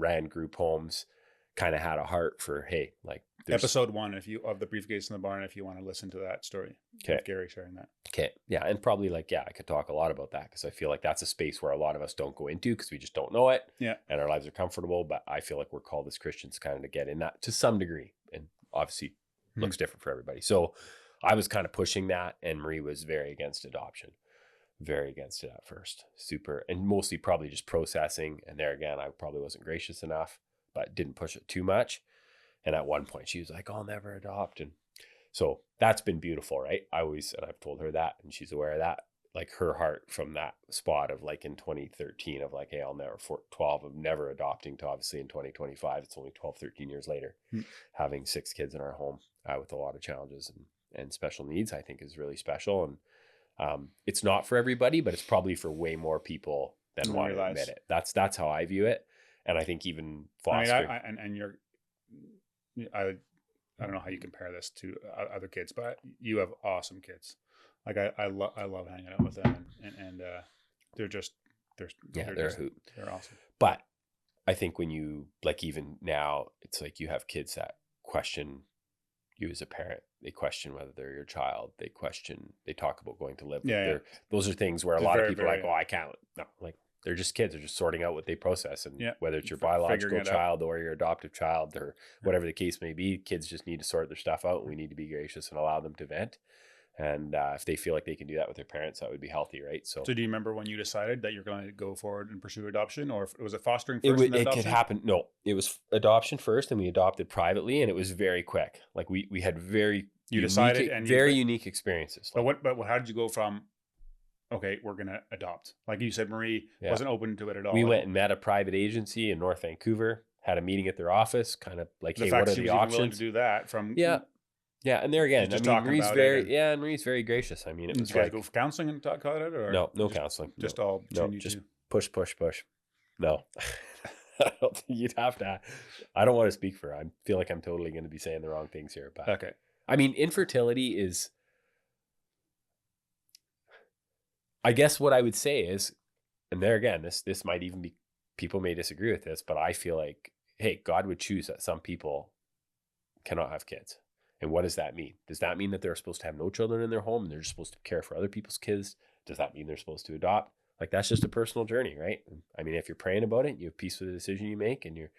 ran group homes, kind of had a heart for, hey, like episode 1 of the Briefcase in the Barn, if you want to listen to that story. Okay. Gary sharing that. Okay. Yeah. And probably like, I could talk a lot about that because I feel like that's a space where a lot of us don't go into because we just don't know it. Yeah. And our lives are comfortable. But I feel like we're called as Christians kind of to get in that to some degree. And obviously looks different for everybody. So I was kind of pushing that, and Marie was very against adoption. Very against it at first. Super. And mostly probably just processing. And there again, I probably wasn't gracious enough, but didn't push it too much. And at one point she was like, I'll never adopt. And so that's been beautiful, right? And I've told her that, and she's aware of that. Like her heart from that spot of like in 2013 of like, hey, I'll never, 12 of never adopting to obviously in 2025, it's only 12, 13 years later, having 6 kids in our home with a lot of challenges and special needs, I think is really special. And it's not for everybody, but it's probably for way more people than want to admit it. That's how I view it. And I think even fostering. I don't know how you compare this to other kids, but you have awesome kids. Like I love hanging out with them, and they're a hoot. They're awesome. But I think when you like, even now, it's like you have kids that question you as a parent. They question whether they're your child. They talk about going to live. Yeah. Those are things where a lot of people are like, I can't. No, like they're just kids. They're just sorting out what they process. And whether it's your biological child or your adoptive child or whatever the case may be, kids just need to sort their stuff out, and we need to be gracious and allow them to vent. And if they feel like they can do that with their parents, that would be healthy, right? So do you remember when you decided that you're going to go forward and pursue adoption, or was it fostering first? It could happen. No, it was adoption first, and we adopted privately, and it was very quick. Like we had very unique experiences. But how did you go from, okay, we're going to adopt? Like you said, Marie wasn't open to it at all. We went and met a private agency in North Vancouver, had a meeting at their office, kind of like, hey, what are the options? Willing to do that from Yeah, and there again, Marie's very gracious. I mean, it was did you guys go for counseling and talk about it, or no counseling, just push. No, I don't think you'd have to. I don't want to speak for her. I feel like I'm totally going to be saying the wrong things here, but okay. I mean, infertility is. I guess what I would say is, and there again, this might even be, people may disagree with this, but I feel like, hey, God would choose that some people cannot have kids. And what does that mean? Does that mean that they're supposed to have no children in their home and they're just supposed to care for other people's kids? Does that mean they're supposed to adopt? Like, that's just a personal journey, right? I mean, if you're praying about it, you have peace with the decision you make, and you're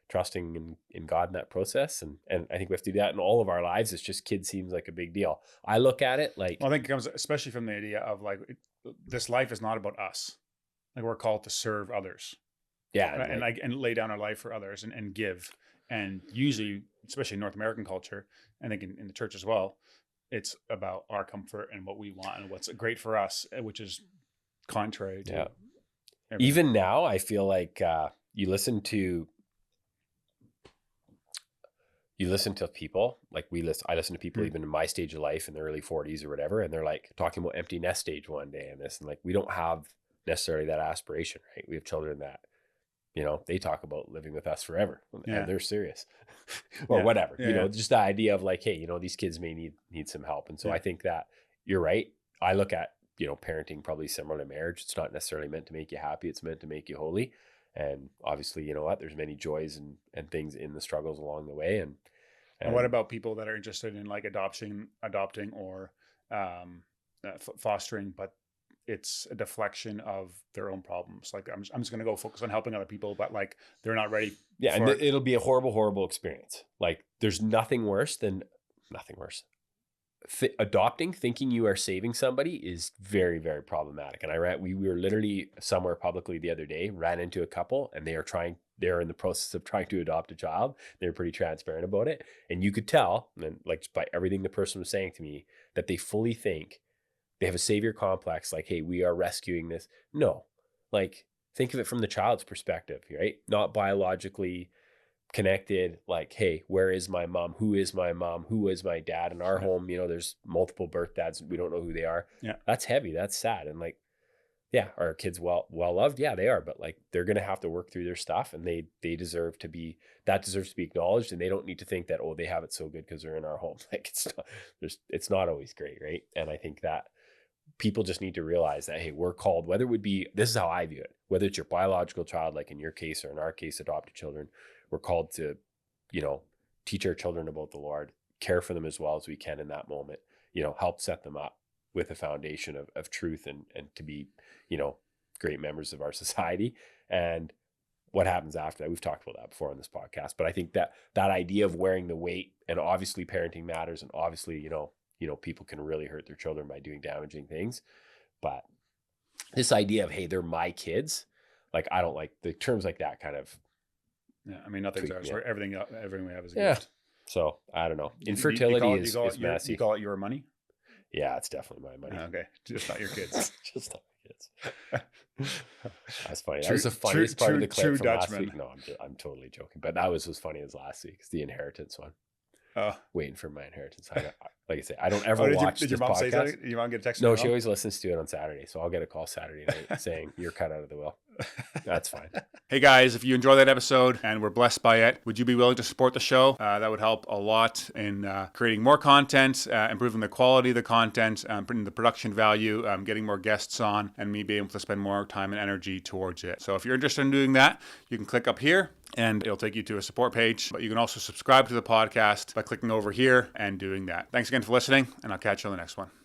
trusting in God in that process. And I think we have to do that in all of our lives. It's just kids seems like a big deal. I look at it like... Well, I think it comes especially from the idea of like, this life is not about us. Like, we're called to serve others. Yeah. And lay down our life for others and give. And usually, especially in North American culture, I think in the church as well, it's about our comfort and what we want and what's great for us, which is contrary to everything. Even now, I feel like you listen to people like I listen to people even in my stage of life in the early 40s or whatever, and they're like talking about empty nest stage one day and this, and like we don't have necessarily that aspiration, right? We have children that, they talk about living with us forever, and they're serious or whatever, just the idea of like, hey, these kids may need some help. And so I think that you're right. I look at, parenting probably similar to marriage. It's not necessarily meant to make you happy. It's meant to make you holy. And obviously, there's many joys and things in the struggles along the way. And what about people that are interested in like adopting or fostering, but it's a deflection of their own problems? Like, I'm just going to go focus on helping other people, but like they're not ready. Yeah. And it'll be a horrible, horrible experience. Like, there's nothing worse. Adopting, thinking you are saving somebody is very, very problematic. And we were literally somewhere publicly the other day, ran into a couple, and they're in the process of trying to adopt a child. They're pretty transparent about it. And you could tell, and like just by everything the person was saying to me, that they fully think they have a savior complex. Like, hey, we are rescuing this. No, like, think of it from the child's perspective, right? Not biologically connected, like, hey, where is my mom? Who is my mom? Who is my dad? In our home, there's multiple birth dads. We don't know who they are. Yeah. That's heavy. That's sad. And like, yeah, are our kids well loved? Yeah, they are. But like, they're going to have to work through their stuff, and they deserve to be acknowledged. And they don't need to think that, oh, they have it so good because they're in our home. Like, it's not always great. Right. And I think that people just need to realize that, hey, we're called, whether it would be, this is how I view it, whether it's your biological child, like in your case, or in our case, adopted children, we're called to, teach our children about the Lord, care for them as well as we can in that moment, help set them up with a foundation of truth and to be, great members of our society. And what happens after that, we've talked about that before on this podcast, but I think that idea of wearing the weight, and obviously parenting matters, and obviously, people can really hurt their children by doing damaging things. But this idea of, hey, they're my kids, like, I don't like the terms like that kind of. Yeah, I mean, nothing's ours. Everything we have is a Yeah. gift. So I don't know. Infertility is messy. You call it your money? Yeah, it's definitely my money. Okay, just not your kids. Just not my kids. That's funny. That was the funniest part of the clip from last week. No, I'm totally joking. But that was as funny as last week. It's the inheritance one. Waiting for my inheritance. Like I say, I don't ever watch did this your mom podcast. Say that? Did your mom get a text? No, she always listens to it on Saturday. So I'll get a call Saturday night saying you're cut out of the will. That's fine. Hey guys, if you enjoyed that episode and were blessed by it, would you be willing to support the show? That would help a lot in creating more content, improving the quality of the content, putting the production value, getting more guests on, and me being able to spend more time and energy towards it. So if you're interested in doing that, you can click up here and it'll take you to a support page. But you can also subscribe to the podcast by clicking over here and doing that. Thanks again for listening, and I'll catch you on the next one.